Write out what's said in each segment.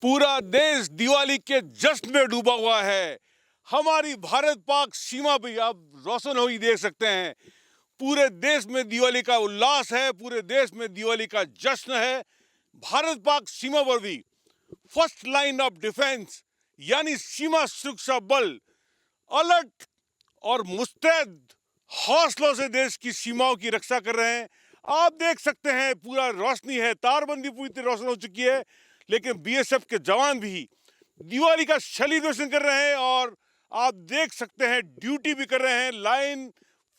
पूरा देश दिवाली के जश्न में डूबा हुआ है। हमारी भारत पाक सीमा भी आप रोशन हुई देख सकते हैं। पूरे देश में दिवाली का उल्लास है, पूरे देश में दिवाली का जश्न है। भारत पाक सीमा पर भी फर्स्ट लाइन ऑफ डिफेंस यानी सीमा सुरक्षा बल अलर्ट और मुस्तैद हौसलों से देश की सीमाओं की रक्षा कर रहे हैं। आप देख सकते हैं पूरा रोशनी है, तारबंदी पूरी तरह रोशन हो चुकी है, लेकिन बीएसएफ के जवान भी दिवाली का सेलिब्रेशन कर रहे हैं और आप देख सकते हैं ड्यूटी भी कर रहे हैं। Line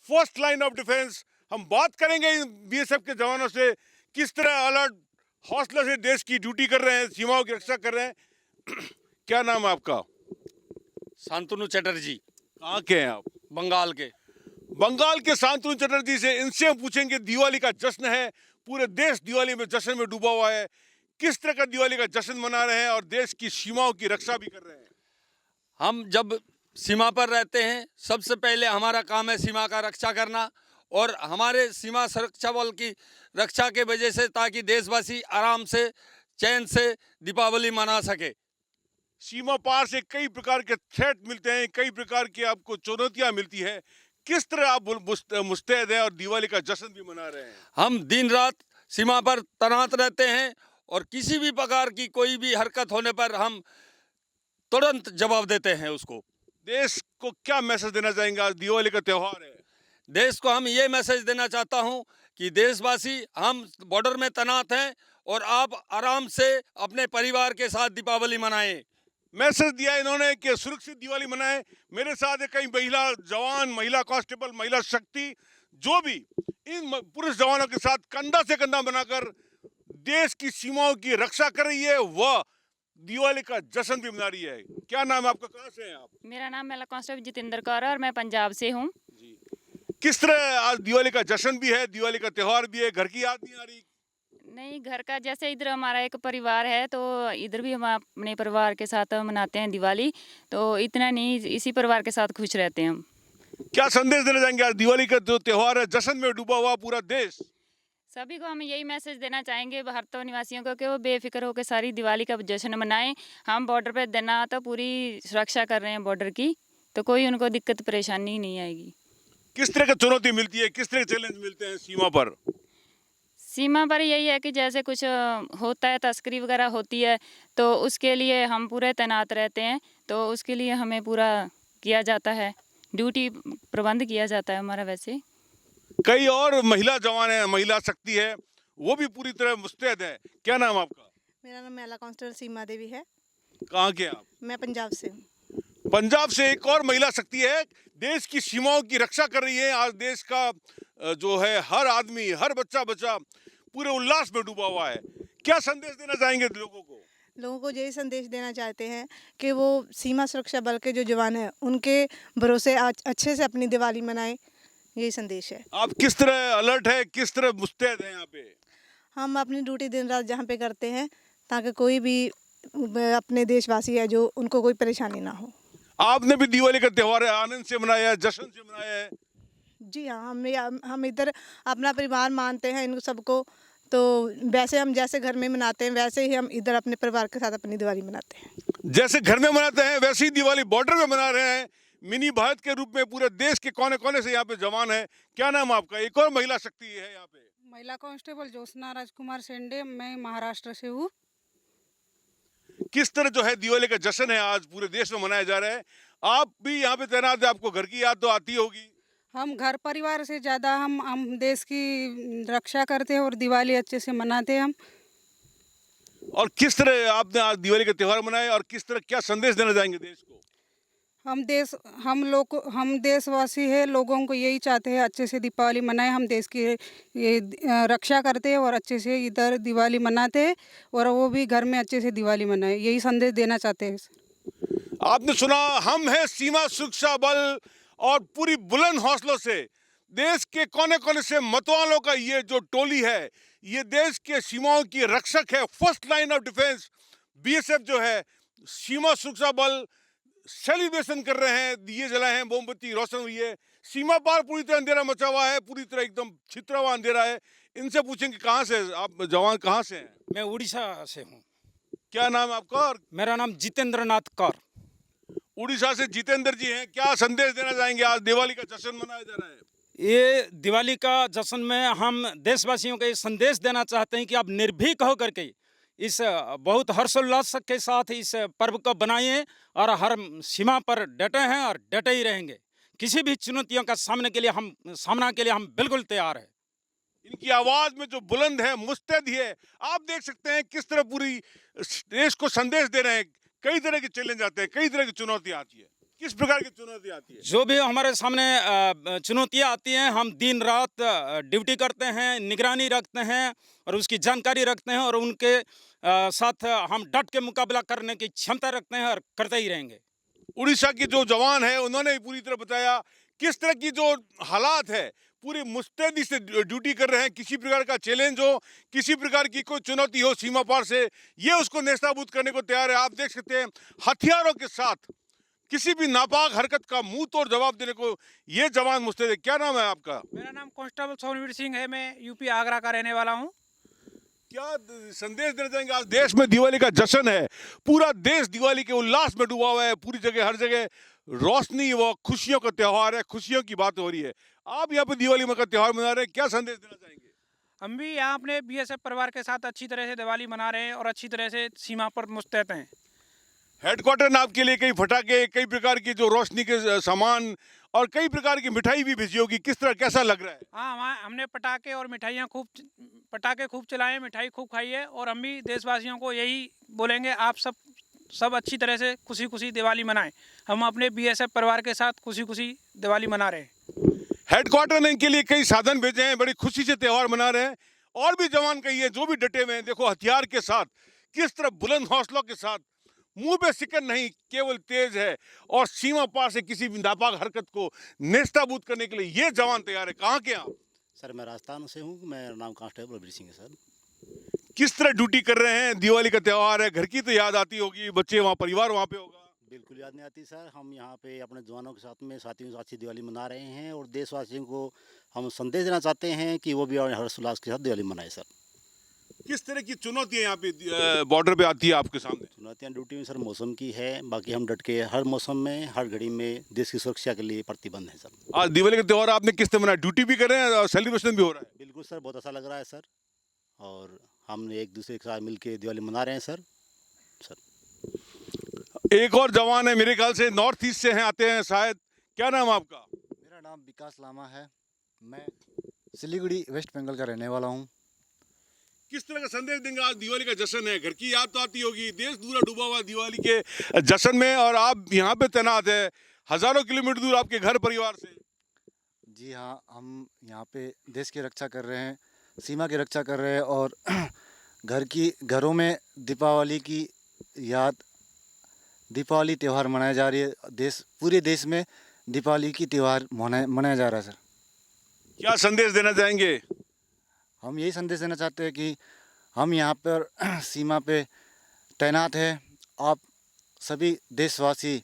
first line of defence. हम बात करेंगे बीएसएफ के जवानों से, किस तरह अलर्ट हौसले से देश की ड्यूटी कर रहे हैं, सीमाओं की रक्षा कर रहे हैं। क्या नाम है आपका? शांतनु चटर्जी। कहाँ के हैं आप? बंगाल के। बंगाल के शांतनु चटर्जी से, इनसे हम पूछेंगे दिवाली का जश्न है, पूरे देश दिवाली में जश्न में डूबा हुआ है, किस तरह का दिवाली का जश्न मना रहे हैं और देश की सीमाओं की रक्षा भी कर रहे हैं। हम जब सीमा पर रहते हैं, सबसे पहले हमारा काम है सीमा का रक्षा करना और हमारे सीमा सुरक्षा बल की रक्षा के वजह से ताकि देशवासी आराम से चैन से दीपावली मना सके। सीमा पार से कई प्रकार के थ्रेट मिलते हैं, कई प्रकार की आपको चुनौतियां मिलती है, किस तरह आप मुस्तैद हैं और दिवाली का जश्न भी मना रहे हैं? हम दिन रात सीमा पर तैनात रहते हैं और किसी भी प्रकार की कोई भी हरकत होने पर हम तुरंत जवाब देते हैं उसको। देश को क्या मैसेज देना चाहेंगे? आज दिवाली का त्यौहार है। देश को हम ये मैसेज देना चाहता हूं कि देशवासी हम बॉर्डर में तैनात हैं और आप आराम से अपने परिवार के साथ दीपावली मनाएं। मैसेज दिया इन्होंने कि सुरक्षित दिवाली मनाएं। मेरे साथ है कई महिला जवान, महिला कांस्टेबल, महिला शक्ति, जो भी इन पुरुष जवानों के साथ कंधा से कंधा बनाकर देश की सीमाओं की रक्षा कर रही है, वह दिवाली का जश्न भी मना रही है। क्या नाम है आपका? कहाँ से हैं आप? मेरा नाम महिला कांस्टेबल जितेंद्र कौर है और मैं पंजाब से हूँ। किस तरह आज दिवाली का जश्न भी है, दिवाली का त्यौहार भी है, घर की याद नहीं आ रही? नहीं, घर का जैसे इधर हमारा एक परिवार है तो इधर भी हम अपने परिवार के साथ मनाते हैं दिवाली, तो इतना नहीं, इसी परिवार के साथ खुश रहते हैं हम। क्या संदेश देना चाहेंगे? आज दिवाली का जो त्यौहार है, जश्न में डूबा हुआ पूरा देश। सभी को हम यही मैसेज देना चाहेंगे भारत निवासियों को कि वो बेफिक्र होकर सारी दिवाली का जश्न मनाएं। हम बॉर्डर पे देना तो पूरी सुरक्षा कर रहे हैं बॉर्डर की, तो कोई उनको दिक्कत परेशानी नहीं आएगी। किस तरह की चुनौती मिलती है, किस तरह के चैलेंज मिलते हैं सीमा पर? सीमा पर यही है कि जैसे कुछ होता है, तस्करी वगैरह होती है, तो उसके लिए हम पूरे तैनात रहते हैं, तो उसके लिए हमें पूरा किया जाता है, ड्यूटी प्रबंध किया जाता है हमारा। वैसे कई और महिला जवान है, महिला शक्ति है, वो भी पूरी तरह मुस्तैद है। क्या नाम आपका? मेरा नाम महिला कांस्टेबल सीमा देवी है। कहाँ के आप? मैं पंजाब से हूँ। पंजाब से एक और महिला शक्ति है, देश की सीमाओं की रक्षा कर रही है। आज देश का जो है हर आदमी, हर बच्चा पूरे उल्लास में डूबा हुआ है। क्या संदेश देना चाहेंगे लोगों को? लोगों को यही संदेश देना चाहते हैं कि वो सीमा सुरक्षा बल के जो जवान हैं उनके भरोसे आज अच्छे से अपनी दिवाली मनाएं, यही संदेश है। आप किस तरह अलर्ट है, किस तरह मुस्तैद हैं यहाँ पे? हम अपनी ड्यूटी दिन रात जहाँ पे करते हैं ताकि कोई भी अपने देशवासी है जो उनको कोई परेशानी ना हो। आपने भी दिवाली का त्यौहार है आनंद से मनाया है, जश्न से मनाया है? जी हाँ, हम इधर अपना परिवार मानते हैं इन सबको, तो वैसे हम जैसे घर में मनाते हैं वैसे ही हम इधर अपने परिवार के साथ अपनी दिवाली मनाते हैं। जैसे घर में मनाते हैं वैसे ही दिवाली बॉर्डर में मना रहे हैं। मिनी भारत के रूप में पूरे देश के कोने कोने से यहाँ पे जवान है। क्या नाम आपका? एक और महिला शक्ति है यहाँ पे। महिला कांस्टेबल ज्योत्सना राजकुमार शेंडे, मैं महाराष्ट्र से हूँ। किस तरह जो है दिवाली का जश्न है आज पूरे देश में मनाया जा रहा है? आप भी यहाँ पे तैनात है, आपको घर की याद तो आती होगी। हम घर परिवार से ज़्यादा हम देश की रक्षा करते हैं और दिवाली अच्छे से मनाते हैं हम। और किस तरह आपने आज दिवाली का त्यौहार मनाया और किस तरह क्या संदेश देना चाहेंगे देश को? हम देशवासी है, लोगों को यही चाहते हैं अच्छे से दीपावली मनाएं। हम देश की ये रक्षा करते हैं और अच्छे से इधर दिवाली मनाते हैं और वो भी घर में अच्छे से दिवाली मनाएं, यही संदेश देना चाहते हैं। आपने सुना, हम हैं सीमा सुरक्षा बल और पूरी बुलंद हौसलों से देश के कोने कोने से मतवालों का ये जो टोली है, ये देश के सीमाओं की रक्षक है, first line of defence. BSF जो है, सीमा सुरक्षा बल सेलिब्रेशन कर रहे हैं, दिए जलाए हैं, मोमबत्ती रोशन हुई है। सीमा पार पूरी तरह अंधेरा मचा हुआ है, पूरी तरह एकदम छितरा हुआ अंधेरा है। इनसे पूछेंगे कहाँ से आप जवान, कहाँ से हैं? मैं उड़ीसा से हूँ। क्या नाम है आपका? और मेरा नाम जितेंद्र नाथ कौर। उड़ीसा से जितेंद्र जी हैं, क्या संदेश देना चाहेंगे? आज दिवाली का जश्न मनाया जा रहा है। ये दिवाली का जश्न में हम देशवासियों को ये संदेश देना चाहते हैं कि आप निर्भीक होकर के इस बहुत हर्षोल्लास के साथ इस पर्व को बनाइए और हर सीमा पर डटे हैं और डटे ही रहेंगे। किसी भी चुनौतियों का सामने के लिए हम बिल्कुल तैयार हैं। इनकी आवाज में जो बुलंद है, मुस्तैदी है, आप देख सकते हैं किस तरह पूरी देश को संदेश दे रहे हैं। कई तरह के चैलेंज आते हैं, कई तरह की चुनौतियां आती है। किस प्रकार की चुनौती आती है? जो भी हमारे सामने चुनौतियां आती हैं, हम दिन रात ड्यूटी करते हैं, निगरानी रखते हैं और उसकी जानकारी रखते हैं और उनके साथ हम डट के मुकाबला करने की क्षमता रखते हैं और करते ही रहेंगे। उड़ीसा के जो जवान है उन्होंने भी पूरी तरह बताया किस तरह की जो हालात है, पूरी मुस्तैदी से ड्यूटी कर रहे हैं। किसी प्रकार का चैलेंज हो, किसी प्रकार की कोई चुनौती हो सीमा पार से, ये उसको नेस्ताबूद करने को तैयार है। आप देख सकते हैं हथियारों के साथ किसी भी नापाक हरकत का मुंह तोड़ जवाब देने को ये जवान मुस्तैद है। क्या नाम है आपका? मेरा नाम कांस्टेबल सोनवीर सिंह है। मैं यूपी आगरा का रहने वाला हूँ। क्या संदेश देना चाहेंगे? आज देश में दिवाली का जश्न है, पूरा देश दिवाली के उल्लास में डूबा हुआ है। पूरी जगह, हर जगह रोशनी व खुशियों का त्योहार है, खुशियों की बात हो रही है। आप यहाँ पे दिवाली का त्योहार मना रहे हैं, क्या संदेश देना चाहेंगे? हम भी यहाँ अपने बीएसएफ परिवार के साथ अच्छी तरह से दिवाली मना रहे हैं और अच्छी तरह से सीमा पर मुस्तैद हैं। हेडक्वार्टर में आपके लिए कई फटाके, कई प्रकार की जो रोशनी के सामान और कई प्रकार की मिठाई भी भेजी होगी। किस तरह, कैसा लग रहा है? हाँ, वहाँ हमने पटाखे और मिठाइयाँ पटाखे खूब चलाए, मिठाई खूब खाई है और हम भी देशवासियों को यही बोलेंगे, आप सब अच्छी तरह से खुशी खुशी दिवाली मनाएं। हम अपने बीएसएफ परिवार के साथ खुशी खुशी दिवाली मना रहे हैं। हेडक्वार्टर ने इनके लिए कई साधन भेजे हैं, बड़ी खुशी से त्यौहार मना रहे हैं। और भी जवान कही है जो भी डटे हुए हैं, देखो हथियार के साथ किस तरह बुलंद हौसलों के साथ, मुंह पे सिकन नहीं, केवल तेज है और सीमा पार से किसी भी नापाक हरकत को नेस्ताबूद करने के लिए ये जवान तैयार है। कहाँ के आप? सर मैं राजस्थान से हूँ। मेरा नाम कांस्टेबल रवि सिंह है सर। किस तरह ड्यूटी कर रहे हैं? दिवाली का त्यौहार है, घर की तो याद आती होगी, बच्चे वहाँ, परिवार वहाँ पे होगा। बिल्कुल याद नहीं आती सर। हम यहाँ पे अपने जवानों के साथ में, साथियों के साथ दिवाली मना रहे हैं और देशवासियों को हम संदेश देना चाहते हैं कि वो भी हर्षोल्लास के साथ दिवाली मनाए सर। किस तरह की चुनौतियाँ यहाँ पे बॉर्डर पे आती है आपके सामने? चुनौतियाँ ड्यूटी में सर मौसम की है, बाकी हम डट के हर मौसम में, हर घड़ी में देश की सुरक्षा के लिए प्रतिबद्ध है सर। आज दिवाली का त्यौहार आपने किस तरह मनाया? ड्यूटी भी कर रहे हैं और सेलिब्रेशन भी हो रहा है? बिल्कुल सर, बहुत अच्छा लग रहा है सर और हम एक दूसरे के साथ मिल के दिवाली मना रहे हैं सर। एक और जवान है, मेरे ख्याल से नॉर्थ ईस्ट से हैं, आते हैं शायद। क्या नाम आपका? मेरा नाम विकास लामा है। मैं सिलीगुड़ी वेस्ट बंगाल का रहने वाला हूँ। किस तरह का संदेश देंगे? आज दिवाली का जश्न है, घर की याद तो आती होगी, देश पूरा डूबा हुआ दिवाली के जश्न में और आप यहाँ पे तैनात है हजारों किलोमीटर दूर आपके घर परिवार से। जी हाँ, हम यहाँ पे देश की रक्षा कर रहे हैं, सीमा की रक्षा कर रहे हैं और घरों में दीपावली की याद, दीपावली त्यौहार मनाया जा रही है। पूरे देश में दीपावली की त्यौहार मनाया जा रहा है सर। क्या संदेश देना चाहेंगे? हम यही संदेश देना चाहते हैं कि हम यहाँ पर सीमा पे तैनात हैं। आप सभी देशवासी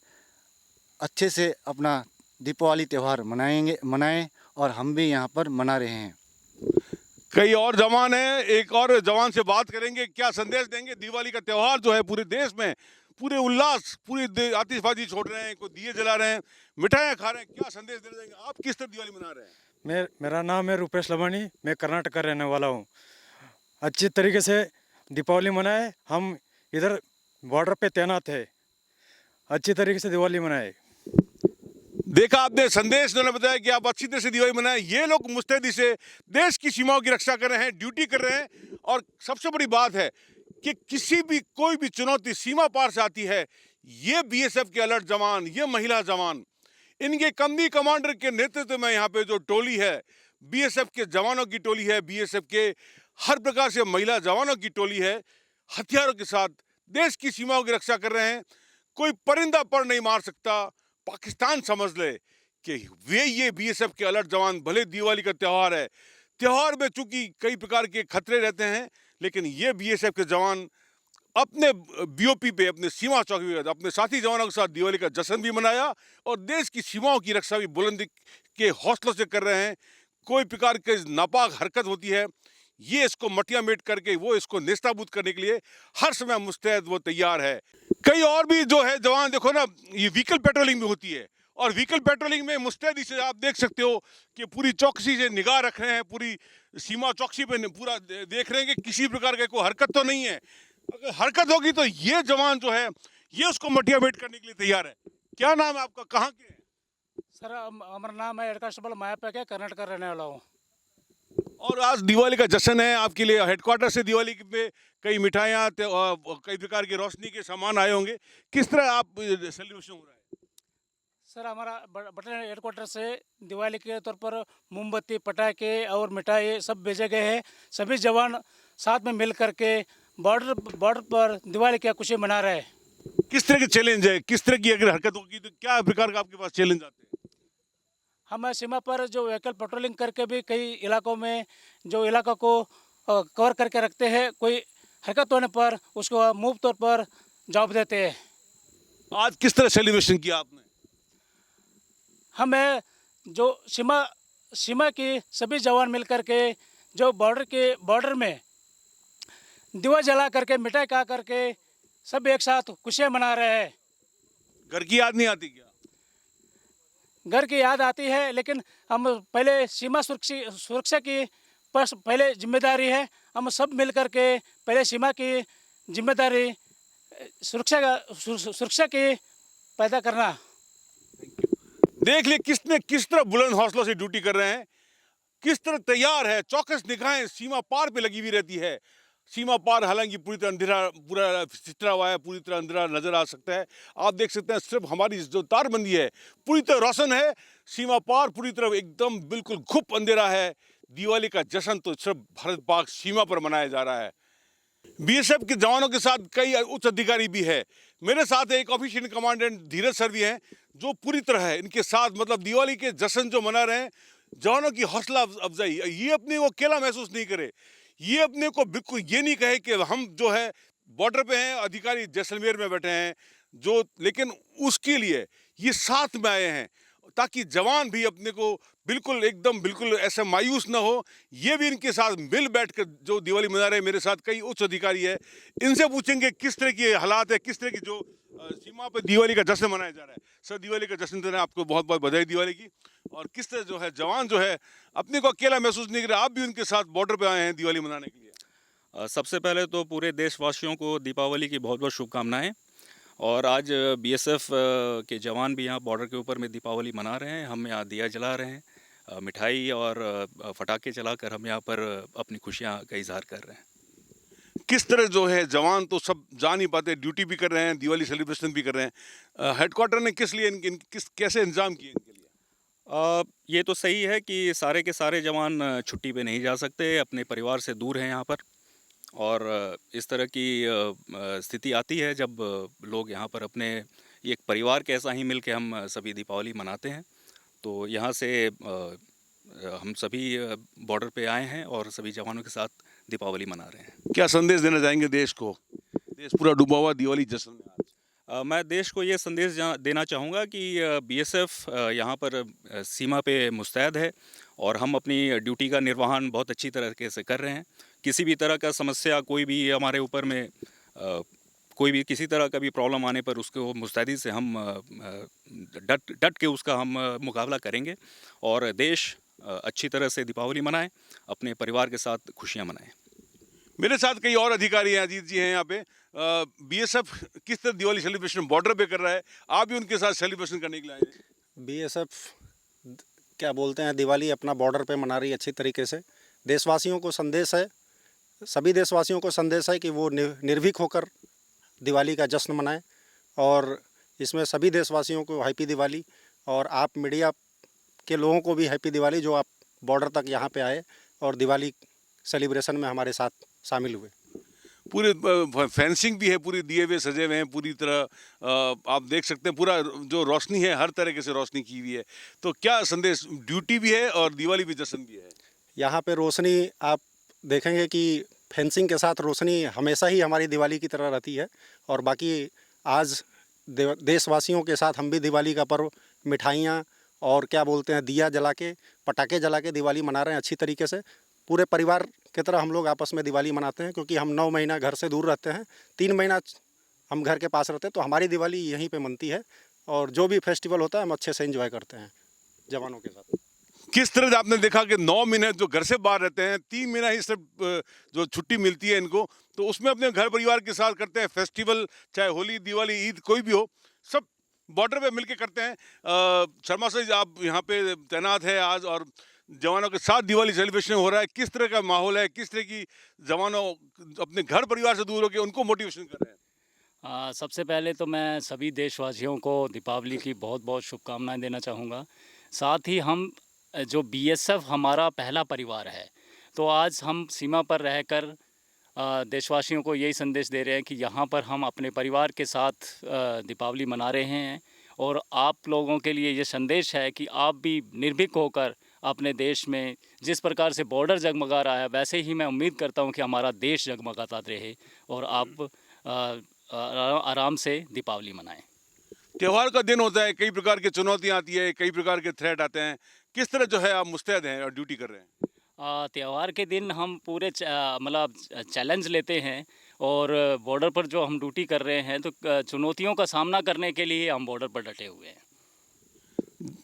अच्छे से अपना दीपावली त्यौहार मनाएं और हम भी यहाँ पर मना रहे हैं। कई और जवान हैं, एक और जवान से बात करेंगे, क्या संदेश देंगे? दिवाली का त्यौहार जो है पूरे देश में, पूरे उल्लास, पूरी आतिशबाजी छोड़ रहे हैं, कोई दिए जला रहे हैं, मिठाइयाँ खा रहे हैं, क्या संदेश देना चाहेंगे? आप किस तरह दिवाली मना रहे हैं? मेरा नाम है रूपेश लवानी। मैं कर्नाटक का रहने वाला हूँ। अच्छी तरीके से दीपावली मनाए। हम इधर बॉर्डर पे तैनात है, अच्छी तरीके से दिवाली मनाए। देखा आपने, संदेश उन्होंने बताया कि आप अच्छी तरह से दिवाली मनाएं। ये लोग मुस्तैदी से देश की सीमाओं की रक्षा कर रहे हैं, ड्यूटी कर रहे हैं और सबसे बड़ी बात है कि कोई भी चुनौती सीमा पार से आती है, ये बीएसएफ के अलर्ट जवान, ये महिला जवान, इनके कंदी कमांडर के नेतृत्व में यहाँ पे जो टोली है, बीएसएफ के जवानों की टोली है, बीएसएफ के हर प्रकार से महिला जवानों की टोली है, हथियारों के साथ देश की सीमाओं की रक्षा कर रहे हैं। कोई परिंदा पर नहीं मार सकता। पाकिस्तान समझ ले कि ये बीएसएफ के अलर्ट जवान, भले दिवाली का त्यौहार है, त्यौहार में चूंकि कई प्रकार के खतरे रहते हैं, लेकिन ये बीएसएफ के जवान अपने बीओपी पे, अपने सीमा चौकी पे अपने साथी जवानों के साथ दिवाली का जश्न भी मनाया और देश की सीमाओं की रक्षा भी बुलंदी के हौसलों से कर रहे हैं। कोई प्रकार की नापाक हरकत होती है, ये इसको मटिया मेट करके वो इसको नेस्ताबूद करने के लिए हर समय मुस्तैद वो तैयार है। कई और भी जो है जवान देखो ना, ये व्हीकल पेट्रोलिंग भी होती है और व्हीकल पेट्रोलिंग में मुस्तैदी से आप देख सकते हो कि पूरी चौकसी से निगाह रख रहे हैं, पूरी सीमा चौकसी पे पूरा देख रहे हैं कि किसी प्रकार का कोई हरकत तो नहीं है। अगर हरकत होगी तो ये जवान जो है ये उसको मटिया मेट करने के लिए तैयार है। क्या नाम है आपका, कहाँ के हैं? सर हमारा नाम है हेड कांस्टेबल मायापैक है, कर्नाटक का रहने वाला हूँ। और आज दिवाली का जश्न है, आपके लिए हेडक्वार्टर से दिवाली पे कई मिठाइयाँ कई प्रकार की रोशनी के सामान आए होंगे। किस तरह आप सेलिब्रेशन हो रहा है? सर हमारा बटालियन हेडक्वार्टर से दिवाली के तौर पर मोमबत्ती, पटाखे और मिठाई सब भेजे गए हैं। सभी जवान साथ में मिल करके बॉर्डर पर दिवाली की खुशी मना रहे हैं। किस तरह के चैलेंज है, किस तरह की अगर हरकत होगी तो क्या प्रकार का आपके पास चैलेंज आते हैं? हम सीमा पर जो व्हीकल पेट्रोलिंग करके भी कई इलाकों में जो इलाका को कवर करके रखते हैं, कोई हरकत होने पर उसको मुफ्त तौर पर जवाब देते हैं। आज किस तरह सेलिब्रेशन किया आपने? हमें जो सीमा की सभी जवान मिल करके जो बॉर्डर में दिवा जला करके मिठाई खा करके सब एक साथ खुशियाँ मना रहे हैं। घर की याद नहीं आती क्या? घर की याद आती है, लेकिन हम पहले सीमा सुरक्षा की पहले जिम्मेदारी है। हम सब मिल करके पहले सीमा की जिम्मेदारी सुरक्षा की पैदा करना। देख ले किस तरह बुलंद हौसलों से ड्यूटी कर रहे हैं, किस तरह तैयार है। चौकस निगाहें सीमा पार पे लगी हुई रहती है। सीमा पार हालांकि पूरी तरह अंधेरा पूरा छितरा हुआ है, पूरी तरह अंधेरा नजर आ सकता है। आप देख सकते हैं सिर्फ हमारी जो तारबंदी है पूरी तरह रोशन है। सीमा पार पूरी तरह एकदम बिल्कुल घुप अंधेरा है। दिवाली का जश्न तो सिर्फ भारत पाक सीमा पर मनाया जा रहा है। बीएसएफ के जवानों के साथ कई उच्च अधिकारी भी है। मेरे साथ एक ऑफिशियल कमांडेंट धीरज सर भी हैं जो पूरी तरह है इनके साथ, मतलब दिवाली के जश्न जो मना रहे हैं, जवानों की हौसला अफजाई। ये अपने को अकेला महसूस नहीं करे, ये अपने को बिल्कुल ये नहीं कहे कि हम जो है बॉर्डर पे हैं, अधिकारी जैसलमेर में बैठे हैं जो, लेकिन उसके लिए ये साथ में आए हैं ताकि जवान भी अपने को बिल्कुल एकदम बिल्कुल ऐसे मायूस ना हो। ये भी इनके साथ मिल बैठकर जो दिवाली मना रहे हैं। मेरे साथ कई उच्च अधिकारी है, इनसे पूछेंगे किस तरह की हालात है, किस तरह की जो सीमा पर दिवाली का जश्न मनाया जा रहा है। सर, दिवाली का जश्न देना आपको बहुत बहुत बधाई दिवाली की। और किस तरह जो है जवान जो है अपने को अकेला महसूस नहीं कर रहे, आप भी उनके साथ बॉर्डर पे आए हैं दिवाली मनाने के लिए। सबसे पहले तो पूरे देशवासियों को दीपावली की बहुत बहुत शुभकामनाएं। और आज बीएसएफ के जवान भी यहाँ बॉर्डर के ऊपर में दीपावली मना रहे हैं। हम यहाँ दिया जला रहे हैं, मिठाई और पटाखे चलाकर हम यहाँ पर अपनी खुशियाँ का इजहार कर रहे हैं। किस तरह जो है जवान तो सब जा नहीं पाते, ड्यूटी भी कर रहे हैं, दिवाली सेलिब्रेशन भी कर रहे हैं। हेडक्वार्टर ने किस लिए कैसे इंतजाम किए इनके लिए? ये तो सही है कि सारे के सारे जवान छुट्टी पे नहीं जा सकते, अपने परिवार से दूर हैं यहाँ पर। और इस तरह की स्थिति आती है जब लोग यहाँ पर अपने एक परिवार के ऐसा ही मिल के हम सभी दीपावली मनाते हैं। तो यहाँ से हम सभी बॉर्डर पे आए हैं और सभी जवानों के साथ दीपावली मना रहे हैं। क्या संदेश देना चाहेंगे देश को? देश पूरा डूबा हुआ दिवाली जश्न में आज। मैं देश को ये संदेश देना चाहूँगा कि बीएसएफ यहाँ पर सीमा पे मुस्तैद है और हम अपनी ड्यूटी का निर्वहन बहुत अच्छी तरीके से कर रहे हैं। किसी भी तरह का समस्या कोई भी हमारे ऊपर में कोई भी किसी तरह का भी प्रॉब्लम आने पर उसको मुस्तैदी से हम डट के उसका हम मुकाबला करेंगे और देश अच्छी तरह से दीपावली मनाएं, अपने परिवार के साथ खुशियां मनाएं। मेरे साथ कई और अधिकारी हैं, अजीत जी हैं यहाँ पे। बीएसएफ किस तरह दिवाली सेलिब्रेशन बॉर्डर पे कर रहा है, आप भी उनके साथ सेलिब्रेशन करने के लिए आए हैं? बीएसएफ क्या बोलते हैं, दिवाली अपना बॉर्डर पे मना रही है अच्छी तरीके से। देशवासियों को संदेश है, सभी देशवासियों को संदेश है कि वो निर्भीक होकर दिवाली का जश्न मनाएं। और इसमें सभी देशवासियों को हैप्पी दिवाली, और आप मीडिया के लोगों को भी हैप्पी दिवाली जो आप बॉर्डर तक यहाँ पे आए और दिवाली सेलिब्रेशन में हमारे साथ शामिल हुए। पूरे फेंसिंग भी है, पूरी दिए हुए सजे हुए हैं पूरी तरह। आप देख सकते हैं पूरा जो रोशनी है हर तरीके से रोशनी की हुई है। तो क्या संदेश, ड्यूटी भी है और दिवाली भी जश्न भी है? यहाँ पे रोशनी आप देखेंगे कि फेंसिंग के साथ रोशनी हमेशा ही हमारी दिवाली की तरह रहती है। और बाकी आज देशवासियों के साथ हम भी दिवाली का पर्व मिठाइयाँ और क्या बोलते हैं दिया जला के, पटाखे जला के दिवाली मना रहे हैं अच्छी तरीके से। पूरे परिवार की तरह हम लोग आपस में दिवाली मनाते हैं, क्योंकि हम 9 महीना घर से दूर रहते हैं, 3 महीना हम घर के पास रहते हैं, तो हमारी दिवाली यहीं पे मनती है और जो भी फेस्टिवल होता है हम अच्छे से एंजॉय करते हैं जवानों के साथ। किस तरह से आपने देखा कि 9 महीने जो घर से बाहर रहते हैं, 3 महीना ही सिर्फ जो छुट्टी मिलती है इनको, तो उसमें अपने घर परिवार के साथ करते हैं फेस्टिवल, चाहे होली, दिवाली, ईद कोई भी हो, सब बॉर्डर पे मिलके करते हैं। शर्मा साहब, आप यहाँ पे तैनात है आज और जवानों के साथ दिवाली सेलिब्रेशन हो रहा है, किस तरह का माहौल है, किस तरह की जवानों अपने घर परिवार से दूर होकर उनको मोटिवेशन कर रहे हैं? सबसे पहले तो मैं सभी देशवासियों को दीपावली की बहुत बहुत शुभकामनाएं देना चाहूँगा। साथ ही हम जो बीएसएफ हमारा पहला परिवार है, तो आज हम सीमा पर रहकर देशवासियों को यही संदेश दे रहे हैं कि यहाँ पर हम अपने परिवार के साथ दीपावली मना रहे हैं और आप लोगों के लिए ये संदेश है कि आप भी निर्भीक होकर अपने देश में जिस प्रकार से बॉर्डर जगमगा रहा है, वैसे ही मैं उम्मीद करता हूँ कि हमारा देश जगमगाता रहे और आप आराम से दीपावली मनाएं। त्योहार का दिन होता है, कई प्रकार की चुनौतियाँ आती है, कई प्रकार के थ्रेट आते हैं, किस तरह जो है आप मुस्तैद हैं और ड्यूटी कर रहे हैं? त्यौहार के दिन हम पूरे मतलब चैलेंज लेते हैं और बॉर्डर पर जो हम ड्यूटी कर रहे हैं, तो चुनौतियों का सामना करने के लिए हम बॉर्डर पर डटे हुए हैं।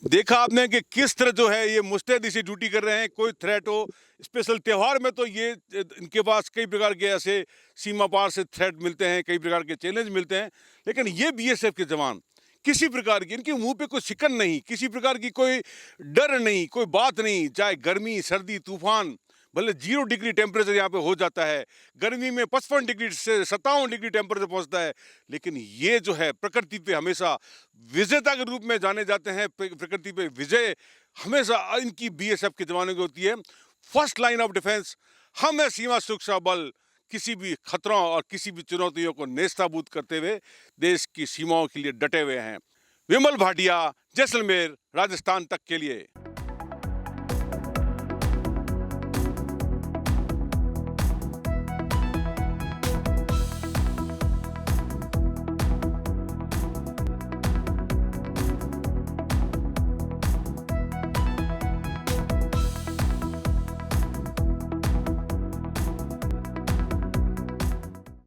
देखा आपने कि किस तरह जो है ये मुस्तैदी से ड्यूटी कर रहे हैं, कोई थ्रेट हो, स्पेशल त्यौहार में तो ये इनके पास कई प्रकार के ऐसे सीमा पार से थ्रेट मिलते हैं, कई प्रकार के चैलेंज मिलते हैं, लेकिन ये बीएसएफ के जवान किसी प्रकार की, इनके मुंह पे कोई शिकन नहीं, किसी प्रकार की कोई डर नहीं, कोई बात नहीं, चाहे गर्मी, सर्दी, तूफान, भले 0 डिग्री टेम्परेचर यहाँ पे हो जाता है, गर्मी में 55 डिग्री से 57 डिग्री टेम्परेचर पहुँचता है, लेकिन ये जो है प्रकृति पे हमेशा विजेता के रूप में जाने जाते हैं। प्रकृति पे विजय हमेशा इनकी बीएसएफ के जवानों की होती है। फर्स्ट लाइन ऑफ डिफेंस हम है सीमा सुरक्षा बल, किसी भी खतरों और किसी भी चुनौतियों को नेस्ताबूद करते हुए देश की सीमाओं के लिए डटे हुए हैं। विमल भाटिया, जैसलमेर, राजस्थान तक के लिए।